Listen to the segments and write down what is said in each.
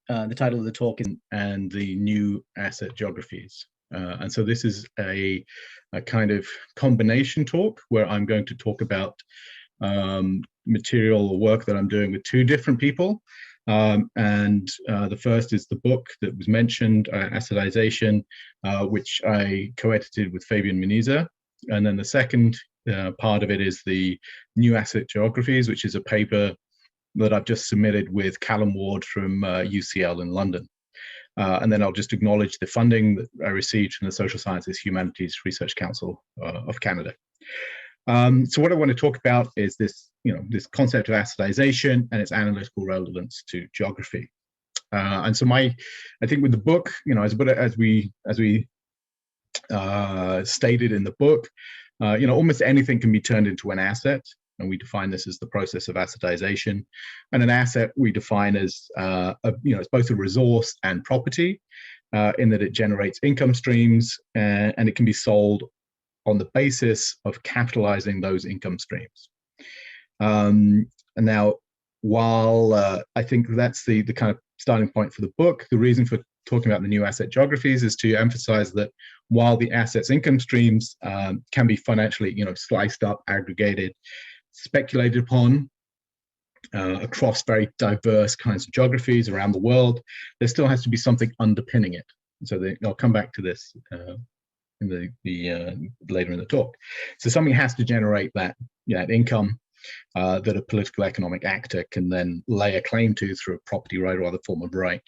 about the title of the talk and the new asset geographies. And so this is a kind of combination talk where I'm going to talk about material or work that I'm doing with two different people. The first is the book that was mentioned, Assetization, which I co-edited with Fabian Muniza. And then the second part of it is the new Asset Geographies, which is a paper that I've just submitted with Callum Ward from UCL in London. And then I'll just acknowledge the funding that I received from the Social Sciences Humanities Research Council of Canada. So what I want to talk about is this, this concept of assetization and its analytical relevance to geography. And so I think with the book, as we stated in the book, almost anything can be turned into an asset. And we define this as the process of assetization. And an asset we define as, it's both a resource and property in that it generates income streams and it can be sold on the basis of capitalizing those income streams. And now, while I think that's the kind of starting point for the book, the reason for talking about the new asset geographies is to emphasize that while the assets income streams can be financially, sliced up, aggregated, speculated upon across very diverse kinds of geographies around the world, there still has to be something underpinning it. So I'll come back to this in the later in the talk. So something has to generate that income that a political economic actor can then lay a claim to through a property right or other form of right.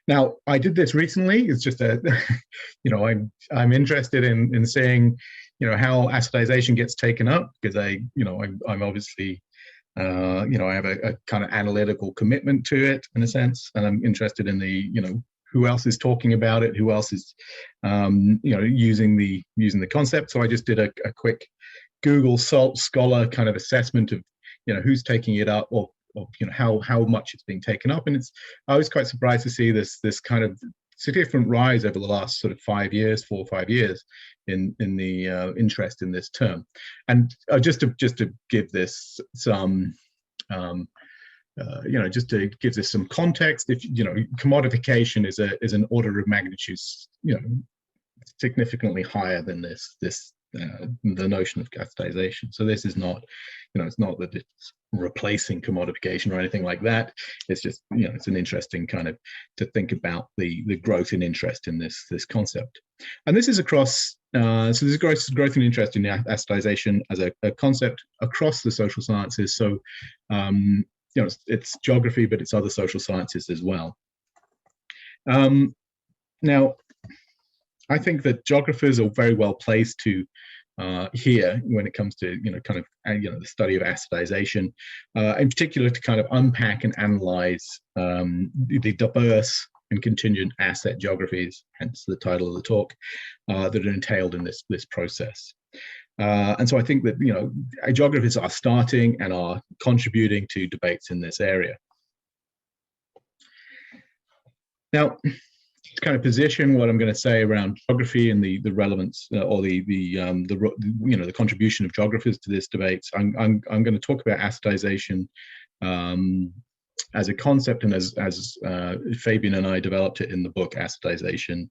Now, I did this recently. It's just I'm interested in seeing how assetization gets taken up, because I'm obviously I have a kind of analytical commitment to it in a sense, and I'm interested in the who else is talking about it, who else is using the concept. So I just did a quick Google Scholar kind of assessment of who's taking it up, or how much it's being taken up, and I was quite surprised to see this kind of significant rise over the last sort of 4 or 5 years in the interest in this term. And just to give this some just to give this some context, if commodification is an order of magnitude significantly higher than the notion of assetization. So this is not it's not that it's replacing commodification or anything like that. It's just it's an interesting kind of to think about the growth in interest in this concept. And this is across so there's growth in interest in assetization as a concept across the social sciences. So it's geography, but it's other social sciences as well. Now, I think that geographers are very well placed to here when it comes to the study of assetization, in particular to kind of unpack and analyze the diverse and contingent asset geographies, hence the title of the talk, that are entailed in this process. And so I think that geographers are starting and are contributing to debates in this area. Now, to kind of position what I'm going to say around geography and the relevance or the contribution of geographers to this debate, I'm going to talk about assetization as a concept, and as Fabian and I developed it in the book Assetization,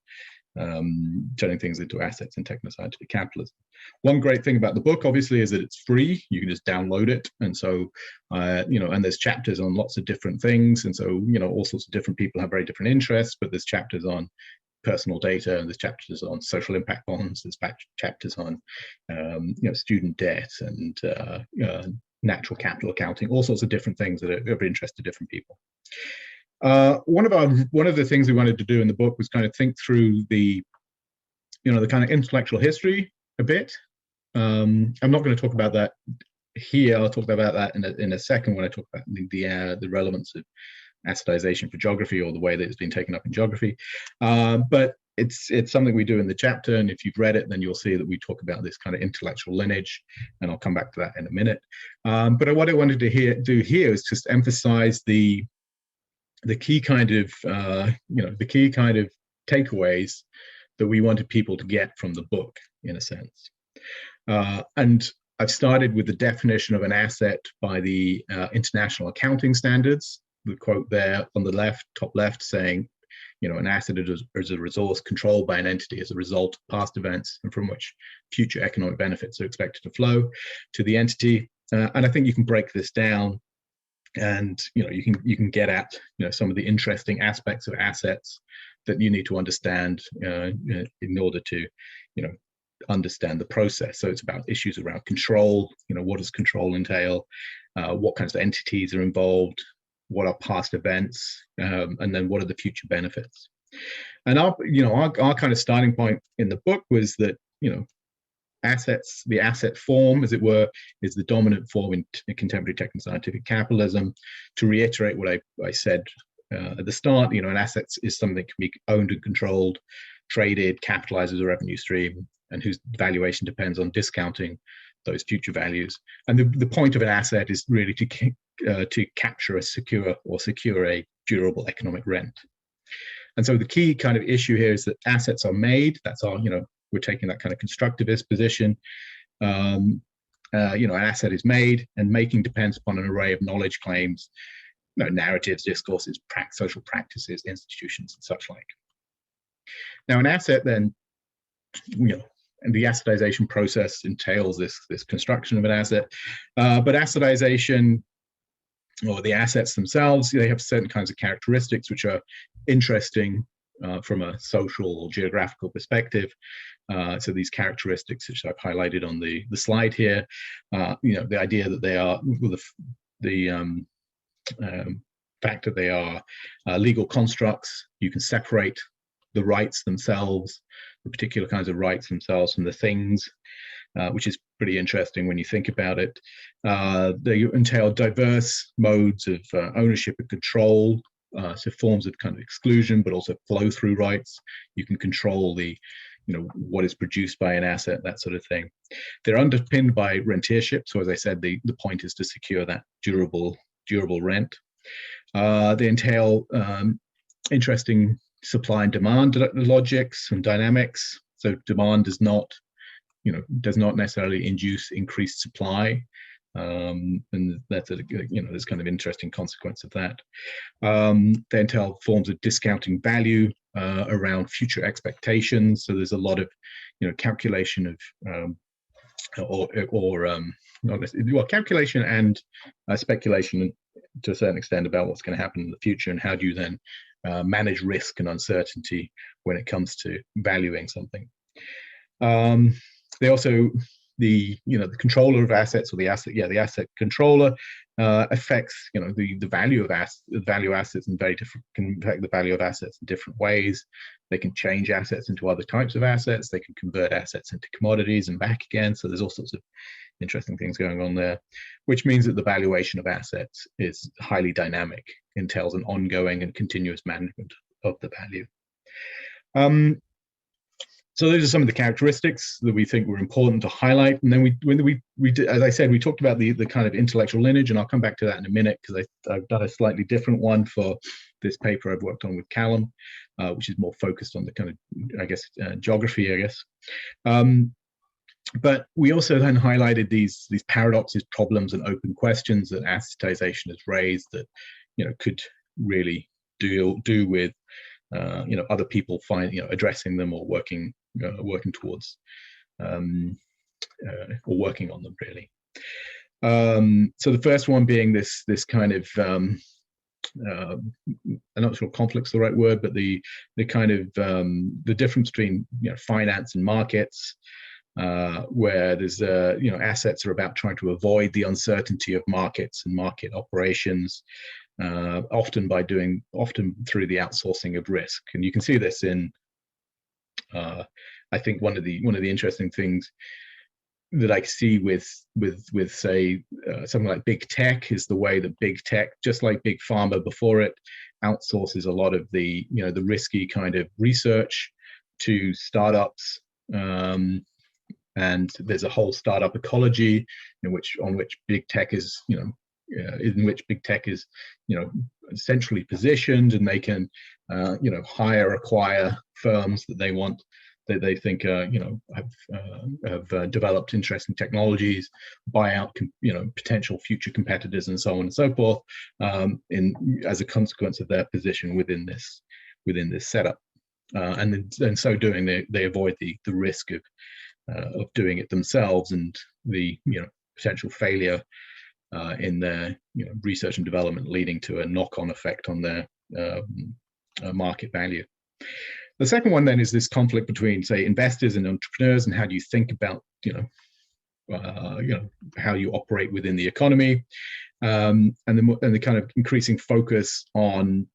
turning things into assets in techno-scientific capitalism. One great thing about the book, obviously, is that it's free. You can just download it, and so and there's chapters on lots of different things, and so all sorts of different people have very different interests. But there's chapters on personal data, and there's chapters on social impact bonds. There's chapters on student debt and natural capital accounting, all sorts of different things that are of interest to different people. One of the things we wanted to do in the book was kind of think through the kind of intellectual history a bit. I'm not going to talk about that here. I'll talk about that in a second when I talk about the relevance of assetization for geography, or the way that it's been taken up in geography. But it's something we do in the chapter, and if you've read it, then you'll see that we talk about this kind of intellectual lineage, and I'll come back to that in a minute. But what I wanted to do here is just emphasize the key kind of takeaways that we wanted people to get from the book, in a sense. And I've started with the definition of an asset by the International Accounting Standards, the quote there on the left, top left, saying, an asset is a resource controlled by an entity as a result of past events and from which future economic benefits are expected to flow to the entity. And I think you can break this down, and you can get at some of the interesting aspects of assets that you need to understand in order to understand the process. So it's about issues around control. What does control entail? What kinds of entities are involved? What are past events? And then what are the future benefits? And our kind of starting point in the book was that assets, the asset form, as it were, is the dominant form in contemporary techno-scientific capitalism. To reiterate what I said at the start, an asset is something that can be owned and controlled, traded, capitalized as a revenue stream, and whose valuation depends on discounting those future values. And the point of an asset is really to capture secure a durable economic rent. And so the key kind of issue here is that assets are made. That's our, we're taking that kind of constructivist position. An asset is made, and making depends upon an array of knowledge claims, narratives, discourses, social practices, institutions, and such like. Now, an asset then, and the assetization process entails this construction of an asset, but assetization, or the assets themselves, they have certain kinds of characteristics which are interesting from a social or geographical perspective. So these characteristics, which I've highlighted on the slide here, the idea that they are, the fact that they are legal constructs. You can separate the rights themselves, the particular kinds of rights themselves, from the things, which is pretty interesting when you think about it. They entail diverse modes of ownership and control, so forms of kind of exclusion, but also flow-through rights. You can control the, what is produced by an asset, that sort of thing. They're underpinned by rentership. So as I said, the point is to secure that durable rent. They entail interesting supply and demand logics and dynamics. So demand does not necessarily induce increased supply, and that's there's kind of interesting consequence of that. They entail forms of discounting value around future expectations. So there's a lot of calculation of calculation and speculation to a certain extent about what's going to happen in the future, and how do you then manage risk and uncertainty when it comes to valuing something. They also, the controller of assets, or the asset controller affects the value of assets in very different, can affect the value of assets in different ways. They can change assets into other types of assets. They can convert assets into commodities and back again. So there's all sorts of interesting things going on there, which means that the valuation of assets is highly dynamic, entails an ongoing and continuous management of the value. So those are some of the characteristics that we think were important to highlight. And then we did, as I said, we talked about the kind of intellectual lineage, and I'll come back to that in a minute, because I've done a slightly different one for this paper I've worked on with Callum, which is more focused on the kind of, geography, I guess. But we also then highlighted these paradoxes, problems, and open questions that assetization has raised that could really do with other people addressing them, or working towards or working on them, really. So the first one being this kind of I'm not sure conflict's the right word, but the kind of the difference between finance and markets, where there's assets are about trying to avoid the uncertainty of markets and market operations, often through the outsourcing of risk. And you can see this in I think one of the interesting things that I see with say something like big tech is the way that big tech, just like big pharma before it, outsources a lot of the the risky kind of research to startups, and there's a whole startup ecology on which big tech is centrally positioned, and they can acquire firms that they want they think have developed interesting technologies, buy out potential future competitors, and so on and so forth, as a consequence of their position within this setup. And in so doing, they avoid the risk of doing it themselves, and the potential failure in their research and development, leading to a knock-on effect on their market value. The second one then is this conflict between, say, investors and entrepreneurs, and how do you think about how you operate within the economy, and the kind of increasing focus on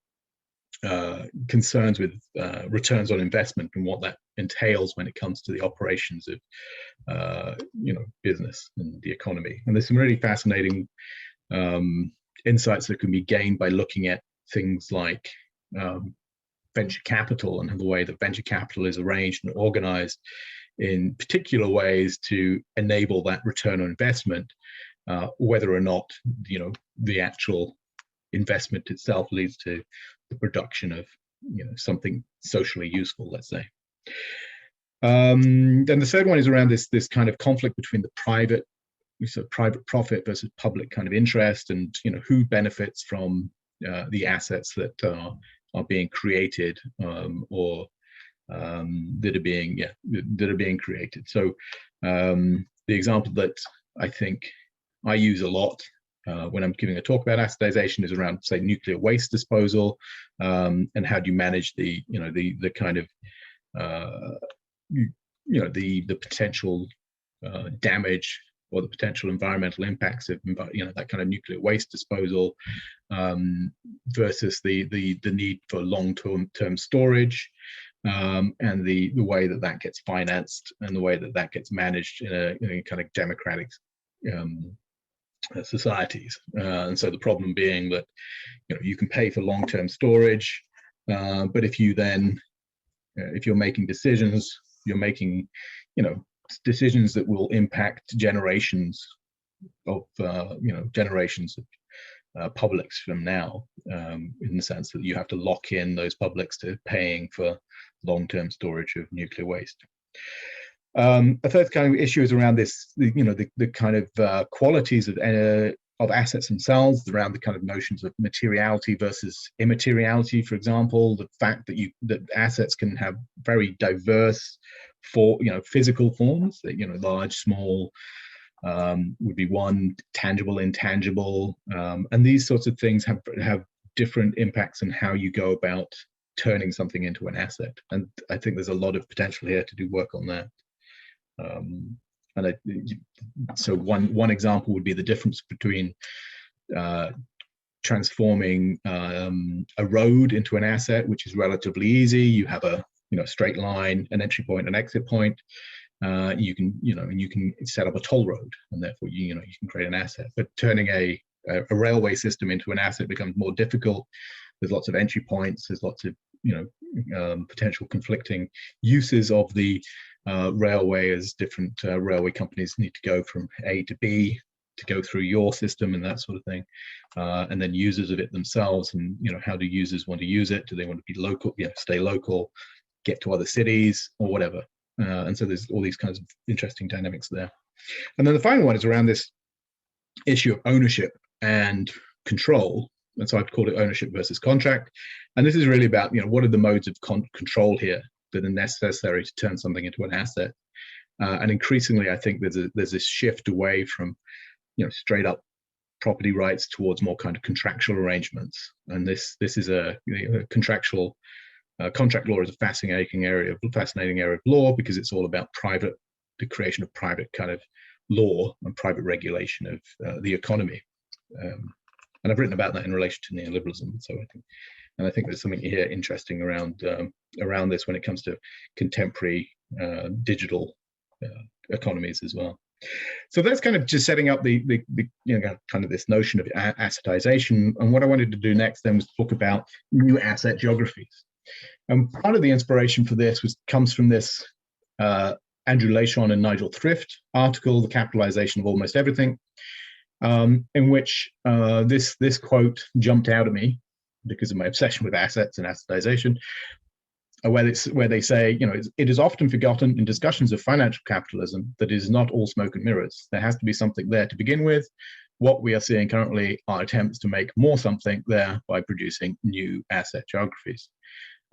concerns with returns on investment and what that entails when it comes to the operations of business and the economy. And there's some really fascinating insights that can be gained by looking at things like venture capital, and the way that venture capital is arranged and organized in particular ways to enable that return on investment, whether or not the actual investment itself leads to the production of something socially useful, let's say. Then the third one is around this kind of conflict between the private profit versus public kind of interest, and who benefits from the assets that are being created, or that are being created. So the example that I think I use a lot when I'm giving a talk about assetization is around, say, nuclear waste disposal, and how do you manage the kind of the potential damage or the potential environmental impacts of that kind of nuclear waste disposal, versus the need for long-term storage, and the way that gets financed, and the way that gets managed in a kind of democratic societies. And so the problem being that you can pay for long-term storage, but if you're making decisions, you're making decisions that will impact generations of publics from now, in the sense that you have to lock in those publics to paying for long-term storage of nuclear waste. A third kind of issue is around this, the kind of qualities of assets themselves, around the kind of notions of materiality versus immateriality. For example, the fact that assets can have very diverse physical forms, large, small, would be one, tangible, intangible, and these sorts of things have different impacts on how you go about turning something into an asset. And I think there's a lot of potential here to do work on that. So one example would be the difference between transforming a road into an asset, which is relatively easy. You have a straight line, an entry point, an exit point. You can set up a toll road, and therefore you can create an asset. But turning a railway system into an asset becomes more difficult. There's lots of entry points. There's lots of potential conflicting uses of the railway, as different railway companies need to go from A to B to go through your system and that sort of thing, and then users of it themselves, and how do users want to use it? Do they want to be local, stay local, get to other cities, or whatever? And so there's all these kinds of interesting dynamics there. And then the final one is around this issue of ownership and control. And so I've called it ownership versus contract. And this is really about, what are the modes of control here that are necessary to turn something into an asset? And increasingly, I think there's this shift away from, straight up property rights towards more kind of contractual arrangements. And this is a contract law is a fascinating area of law, because it's all about the creation of private kind of law and private regulation of the economy. And I've written about that in relation to neoliberalism. So I think there's something here interesting around this when it comes to contemporary digital economies as well. So that's kind of just setting up the kind of this notion of assetization. And what I wanted to do next then was talk about new asset geographies. And part of the inspiration for this comes from this Andrew Lachon and Nigel Thrift article, The Capitalization of Almost Everything, in which this quote jumped out at me because of my obsession with assets and assetization. where they say, it is often forgotten in discussions of financial capitalism that it is not all smoke and mirrors. There has to be something there to begin with. What we are seeing currently are attempts to make more something there by producing new asset geographies.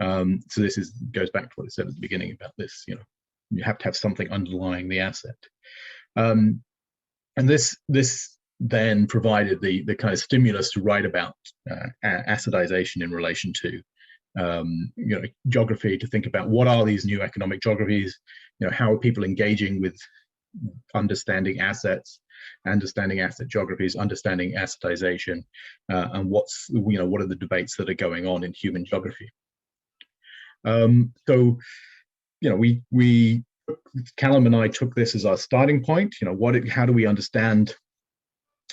So this goes back to what I said at the beginning about this. You have to have something underlying the asset, and this then provided the kind of stimulus to write about assetization in relation to geography, to think about what are these new economic geographies, how are people engaging with understanding assets, understanding asset geographies, understanding assetization, and what are the debates that are going on in human geography. So Callum and I took this as our starting point. How do we understand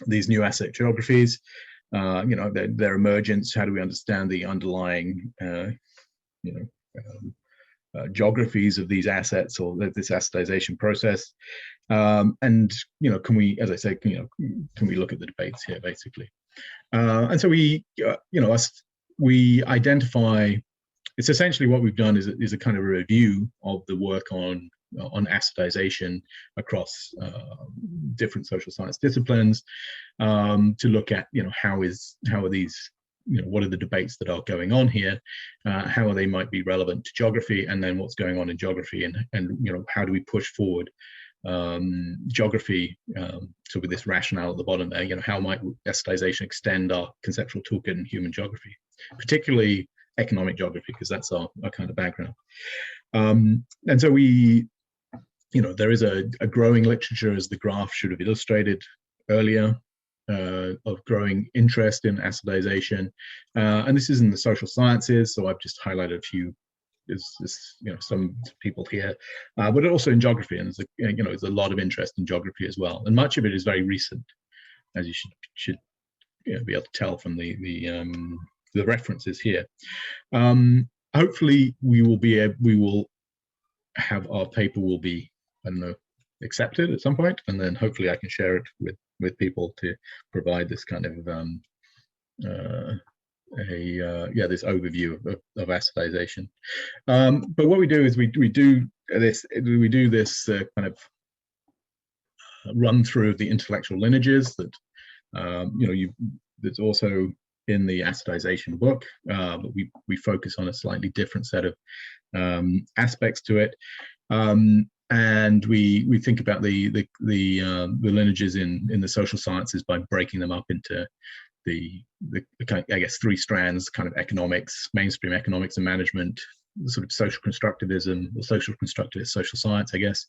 these new asset geographies? Their emergence. How do we understand the underlying geographies of these assets, or this assetization process? And can we, as I said, can we look at the debates here, basically? And so we identify. It's essentially what we've done is a kind of a review of the work on assetization across different social science disciplines, to look at how are these, what are the debates that are going on here, how they might be relevant to geography, and then what's going on in geography, and how do we push forward geography. So with this rationale at the bottom there, how might assetization extend our conceptual toolkit in human geography, particularly economic geography, because that's our kind of background. And so there is a growing literature, as the graph should have illustrated earlier, of growing interest in assetization, and this is in the social sciences. So I've just highlighted a few. There's some people here, but also in geography, and there's a lot of interest in geography as well, and much of it is very recent, as you should be able to tell from the references here. Hopefully, we will have our paper will be, I don't know, accepted at some point, and then hopefully I can share it with people to provide this kind of this overview of assetization. But what we do is we do this kind of run through of the intellectual lineages that that's also in the assetization book, but we focus on a slightly different set of aspects to it, and we think about the lineages in the social sciences by breaking them up into the I guess three strands: kind of economics, mainstream economics and management, sort of social constructivism or social constructivist social science, I guess,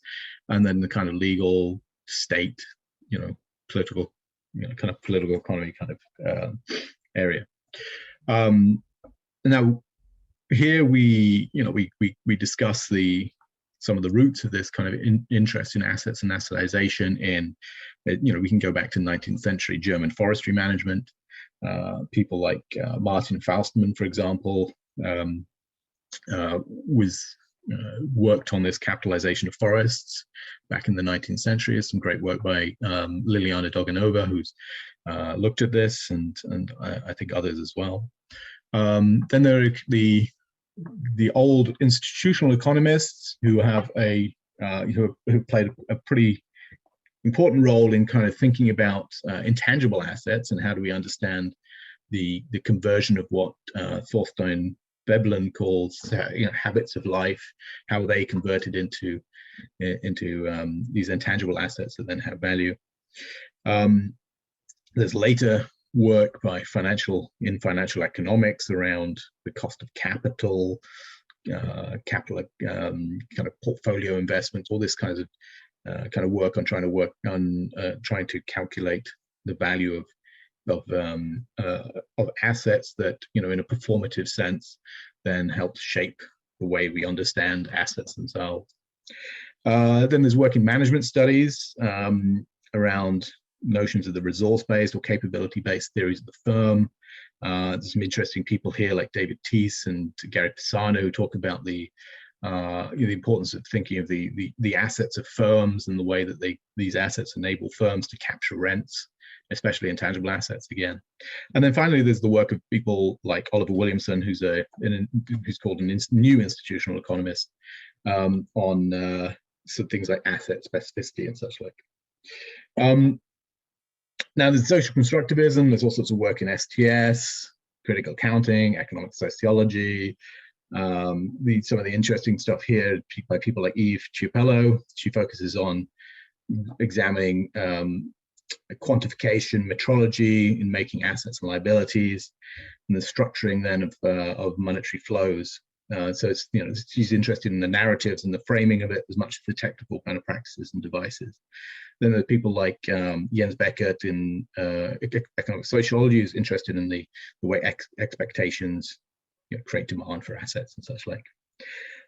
and then the kind of legal, state, political, kind of political economy kind of area. Now here we discuss some of the roots of this kind of interest in assets and assetization in, we can go back to 19th century German forestry management. People like Martin Faustmann, for example, worked on this capitalization of forests back in the 19th century. There's some great work by Liliana Doganova, who's looked at this, and I think others as well. Then there are the old institutional economists who have who played a pretty important role in kind of thinking about intangible assets and how do we understand the conversion of what Thorstein Veblen calls habits of life, how they converted into these intangible assets that then have value. There's later work by financial economics around the cost of capital, kind of portfolio investments, all this kind of work on trying to calculate the value of assets that, in a performative sense, then help shape the way we understand assets themselves. Then there's work in management studies around notions of the resource-based or capability-based theories of the firm. There's some interesting people here like David Teese and Gary Pisano who talk about the importance of thinking of the assets of firms and the way that these assets enable firms to capture rents especially intangible assets again. And then finally, there's the work of people like Oliver Williamson, who's called a new institutional economist, on some things like asset specificity and such like. Now, there's social constructivism. There's all sorts of work in STS, critical accounting, economic sociology. Some of the interesting stuff here by people like Eve Chiapello. She focuses on examining quantification, metrology in making assets and liabilities, and the structuring then of monetary flows. So it's, she's interested in the narratives and the framing of it as much as the technical kind of practices and devices. Then there are people like Jens Beckert in economic sociology, who's interested in the way expectations create demand for assets and such like.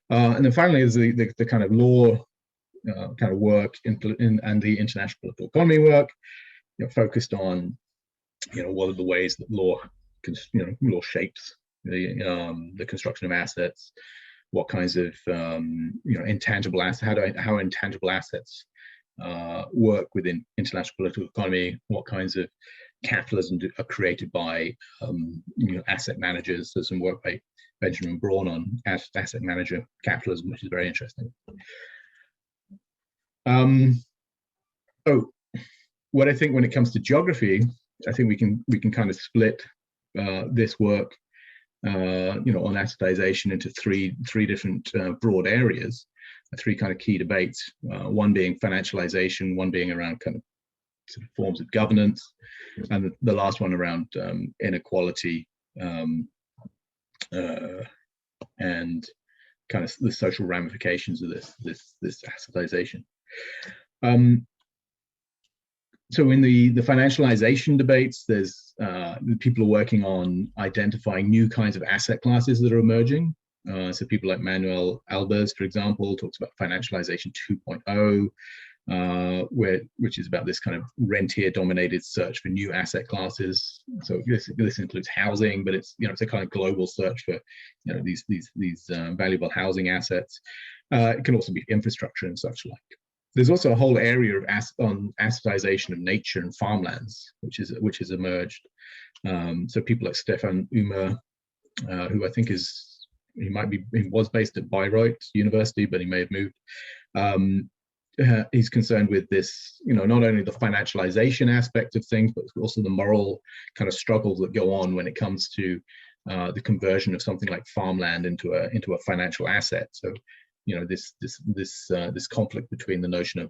And then finally, there's the kind of law kind of work and the international political economy work, focused on what are the ways that law shapes the construction of assets, what kinds of intangible assets, how intangible assets work within international political economy, what kinds of capitalism are created by asset managers. There's some work by Benjamin Braun on asset manager capitalism, which is very interesting. What I think when it comes to geography, I think we can kind of split this work on assetization into three different broad areas, three kind of key debates, one being financialization, one being around kind of sort of forms of governance, and the last one around inequality and kind of the social ramifications of this assetization. So in the financialization debates, there's people are working on identifying new kinds of asset classes that are emerging. So people like Manuel Albers, for example, talks about financialization 2.0, which is about this kind of rentier-dominated search for new asset classes. So this includes housing, but it's it's a kind of global search for these valuable housing assets. It can also be infrastructure and such like. There's also a whole area of on assetization of nature and farmlands, which has emerged. So people like Stefan Umer, who I think he was based at Bayreuth University, but he may have moved. He's concerned with this, not only the financialization aspect of things, but also the moral kind of struggles that go on when it comes to the conversion of something like farmland into a financial asset. So, this conflict between the notion of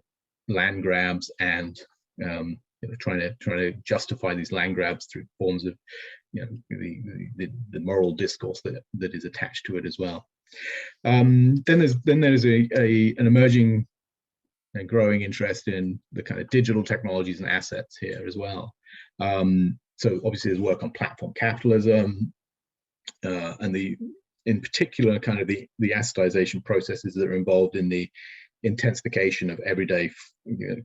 land grabs and trying to justify these land grabs through forms of the moral discourse that is attached to it as well. Then there's an emerging and growing interest in the kind of digital technologies and assets here as well. So obviously there's work on platform capitalism and in particular kind of the assetization processes that are involved in the intensification of everyday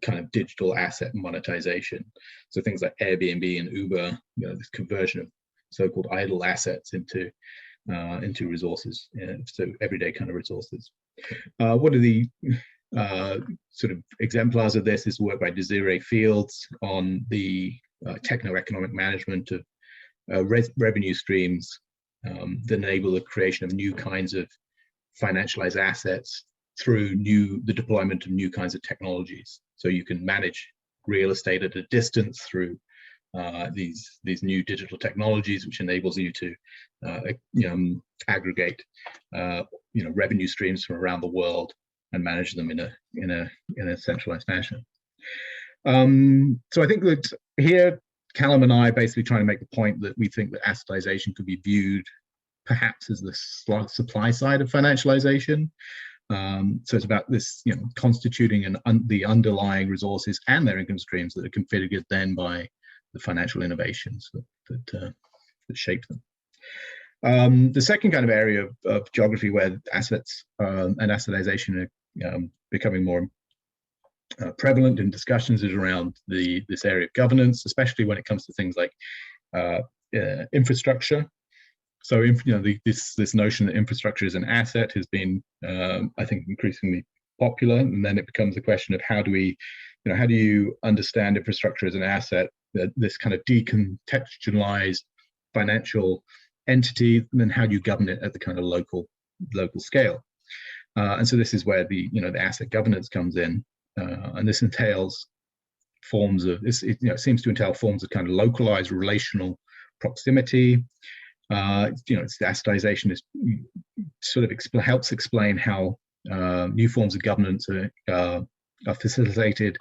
kind of digital asset monetization. So things like Airbnb and Uber, this conversion of so-called idle assets into resources, so everyday kind of resources. What are the sort of exemplars of this? Is work by Desiree Fields on the techno-economic management of revenue streams that enable the creation of new kinds of financialized assets through the deployment of new kinds of technologies. So you can manage real estate at a distance through these new digital technologies, which enables you to aggregate revenue streams from around the world and manage them in a centralized fashion. So I think that here Callum and I are basically trying to make the point that we think that assetization could be viewed perhaps as the supply side of financialization. So it's about this, constituting the underlying resources and their income streams that are configured then by the financial innovations that shape them. The second kind of area of geography where assets and assetization are becoming more prevalent in discussions is around this area of governance, especially when it comes to things like infrastructure. So, this notion that infrastructure is an asset has been, I think, increasingly popular, and then it becomes a question of how do you understand infrastructure as an asset this kind of decontextualized financial entity, and then how do you govern it at the kind of local scale? And so this is where the asset governance comes in, and this entails forms of this. It seems to entail forms of kind of localized relational proximity. Assetization is sort of helps explain how new forms of governance are facilitated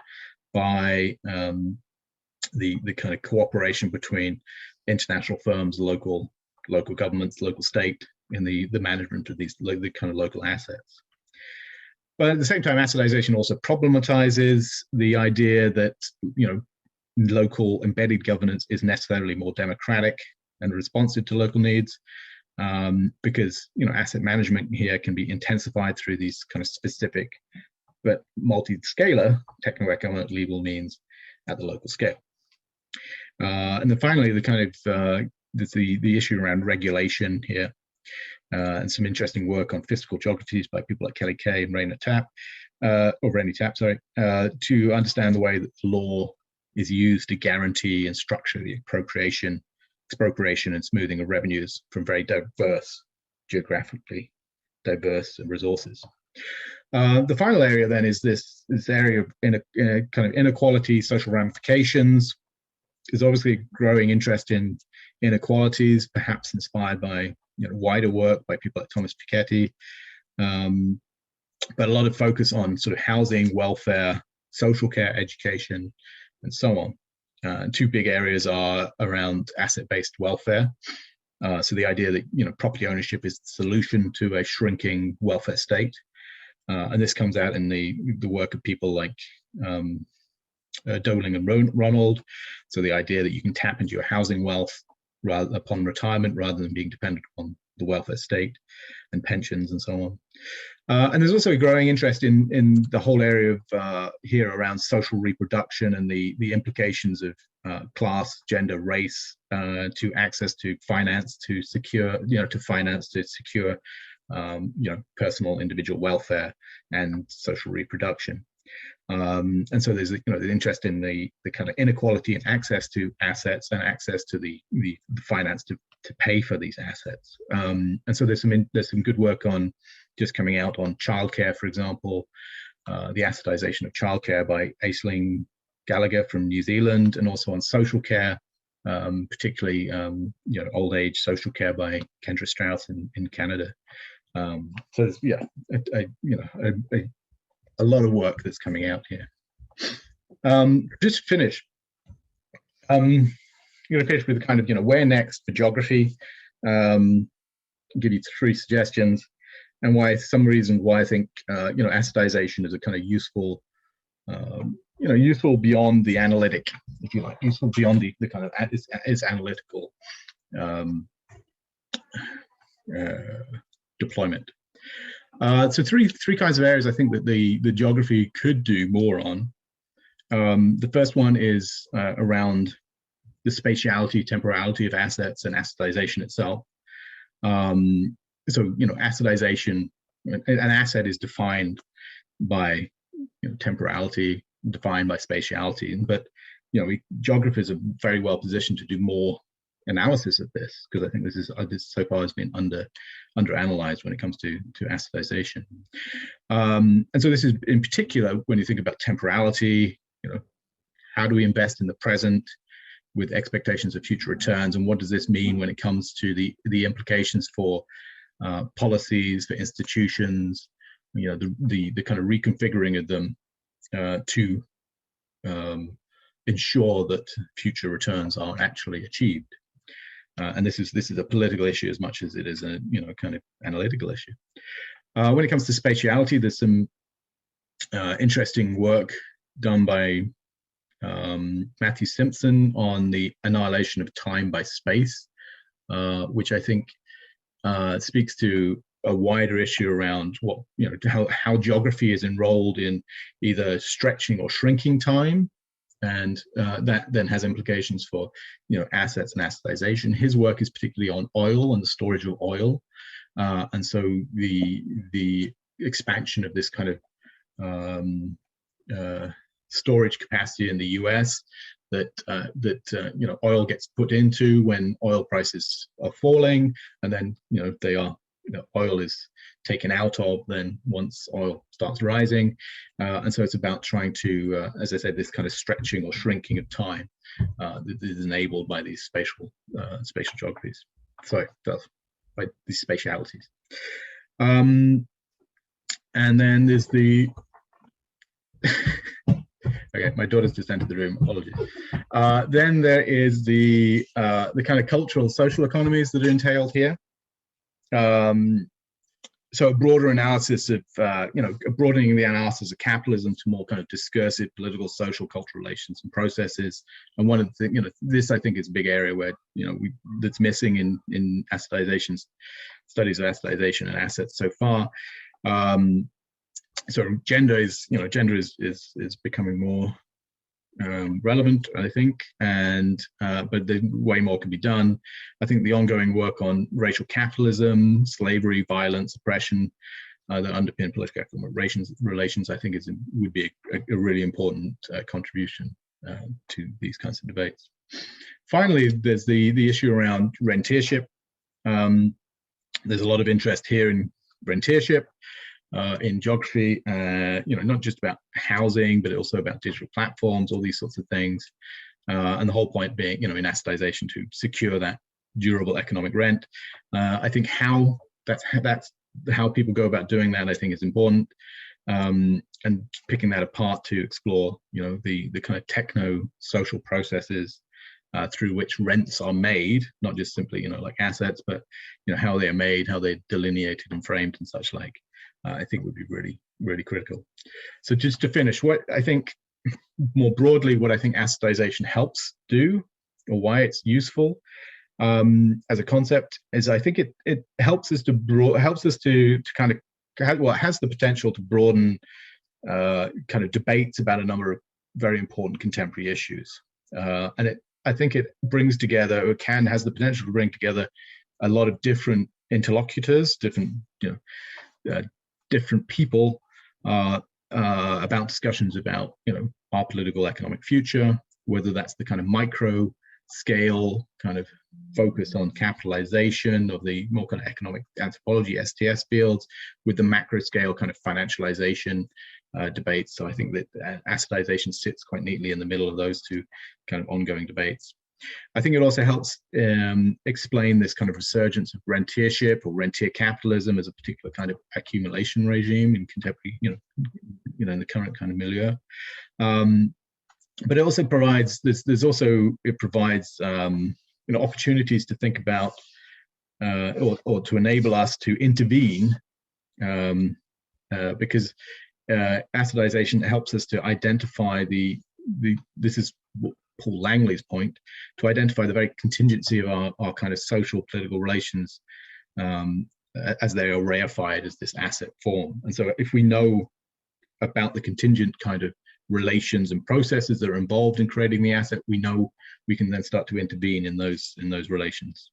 by the kind of cooperation between international firms, local governments, local state, in the management of these the kind of local assets. But at the same time, assetization also problematizes the idea that local embedded governance is necessarily more democratic and responsive to local needs, because asset management here can be intensified through these kind of specific but multi-scalar techno-economic legal means at the local scale. And then finally, the kind of the issue around regulation here, and some interesting work on fiscal geographies by people like Kelly Kay and Rennie Tapp, to understand the way that the law is used to guarantee and structure the expropriation and smoothing of revenues from very geographically diverse resources. The final area then is this area of kind of inequality, social ramifications. There's obviously a growing interest in inequalities, perhaps inspired by wider work by people like Thomas Piketty, but a lot of focus on sort of housing, welfare, social care, education, and so on. Two big areas are around asset-based welfare. So the idea that property ownership is the solution to a shrinking welfare state, and this comes out in the work of people like Doling and Ronald. So the idea that you can tap into your housing wealth upon retirement rather than being dependent on the welfare state and pensions and so on. And there's also a growing interest in the whole area of here around social reproduction and the implications of class, gender, race to access to finance to secure personal individual welfare and social reproduction. And so there's the interest in the kind of inequality in access to assets and access to the finance to pay for these assets. And so there's some good work on just coming out on childcare, for example, the assetization of childcare by Aisling Gallagher from New Zealand, and also on social care, particularly old age social care by Kendra Strauss in Canada. So there's a lot of work that's coming out here. Just to finish, I'm going to finish with kind of where next for geography. Give you 3 suggestions, and why I think assetization is a kind of useful, useful beyond the analytic, if you like, useful beyond the kind of its analytical deployment. So three kinds of areas I think that the geography could do more on. The first one is around the spatiality, temporality of assets and assetization itself. So assetization, an asset is defined by temporality, defined by spatiality, but geographers are very well positioned to do more analysis of this, because I think this so far has been under analyzed when it comes to assetization. And so this is in particular when you think about temporality, how do we invest in the present with expectations of future returns, and what does this mean when it comes to the implications for policies, for institutions, the kind of reconfiguring of them to ensure that future returns are actually achieved. And this is a political issue as much as it is a kind of analytical issue. When it comes to spatiality, there's some interesting work done by Matthew Simpson on the annihilation of time by space, which I think speaks to a wider issue around how geography is enrolled in either stretching or shrinking time, and that then has implications for assets and assetization. His work is particularly on oil and the storage of oil, and so the expansion of this kind of storage capacity in the US that oil gets put into when oil prices are falling, and then they are oil is taken out of then once oil starts rising, and so it's about trying to, as I said, this kind of stretching or shrinking of time that is enabled by these spatial geographies. Sorry, by these spatialities. And then there's the okay, my daughter's just entered the room. Apologies. Then there is the kind of cultural social economies that are entailed here. So a broader analysis of, broadening the analysis of capitalism to more kind of discursive political, social, cultural relations and processes. And one of the things, this I think is a big area where, that's missing in assetization, studies of assetization and assets so far. So gender is becoming more relevant, I think, but way more can be done. I think the ongoing work on racial capitalism, slavery, violence, oppression that underpin political economic relations, I think would be a really important contribution to these kinds of debates. Finally, there's the issue around rentership. There's a lot of interest here in rentership. In geography, not just about housing, but also about digital platforms, all these sorts of things. And the whole point being, in assetization to secure that durable economic rent. I think that's how people go about doing that, I think is important. And picking that apart to explore, the kind of techno-social processes through which rents are made, not just simply, like assets, but, how they are made, how they're delineated and framed and such like. I think would be really, really critical. So just to finish, what I think more broadly, what I think assetization helps do, or why it's useful as a concept, is I think it helps us to kind of, well, it has the potential to broaden kind of debates about a number of very important contemporary issues, and I think it brings together, or has the potential to bring together a lot of different interlocutors, different people about discussions about our political economic future, whether that's the kind of micro scale kind of focus on capitalization of the more kind of economic anthropology STS fields, with the macro scale kind of financialization debates. So I think that assetization sits quite neatly in the middle of those two kind of ongoing debates. I think it also helps explain this kind of resurgence of rentership or rentier capitalism as a particular kind of accumulation regime in contemporary, in the current kind of milieu. But it also provides opportunities to think about or to enable us to intervene, because assetization helps us to identify this is Paul Langley's point, to identify the very contingency of our kind of social political relations as they are reified as this asset form. And so if we know about the contingent kind of relations and processes that are involved in creating the asset, we know we can then start to intervene in those relations.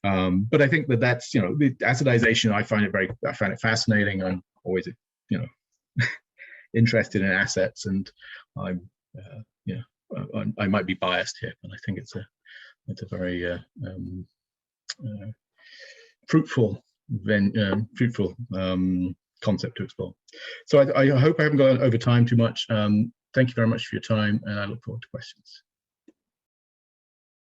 But I think that's the assetization, I find it fascinating. I'm always interested in assets, and I might be biased here, but I think it's a very fruitful concept to explore. So I hope I haven't gone over time too much. Thank you very much for your time, and I look forward to questions.